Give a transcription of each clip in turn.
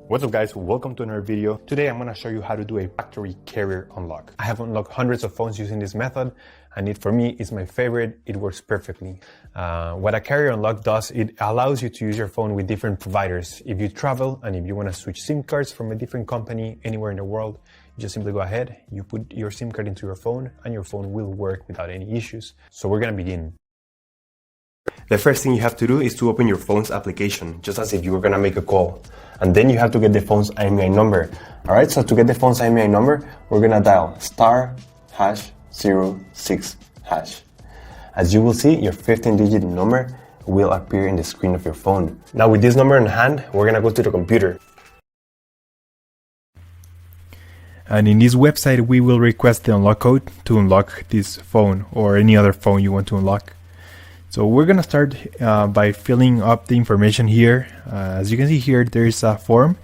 What's up guys, welcome to another video. Today I'm going to show you how to do a factory carrier unlock. I have unlocked hundreds of phones using this method and for me it's my favorite. It works perfectly. What a carrier unlock does, it allows you to use your phone with different providers. If you travel and if you want to switch SIM cards from a different company anywhere in the world, you just simply go ahead, you put your SIM card into your phone and your phone will work without any issues. So we're going to begin. The first thing you have to do is to open your phone's application, just as if you were gonna make a call. And then you have to get the phone's IMEI number. Alright, so to get the phone's IMEI number, we're gonna dial *#06#. As you will see, your 15-digit number will appear in the screen of your phone. Now with this number in hand, we're gonna go to the computer. And in this website, we will request the unlock code to unlock this phone or any other phone you want to unlock. So we're gonna start by filling up the information here. As you can see here, there is a form,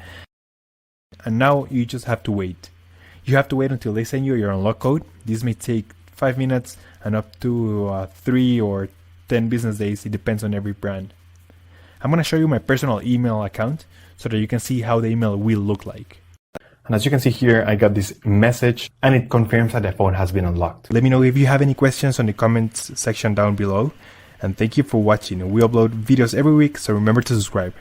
and now you just have to wait. You have to wait until they send you your unlock code. This may take 5 minutes and up to 3 or 10 business days. It depends on every brand. I'm gonna show you my personal email account so that you can see how the email will look like. And as you can see here, I got this message and it confirms that the phone has been unlocked. Let me know if you have any questions on the comments section down below. And thank you for watching. We upload videos every week, so remember to subscribe.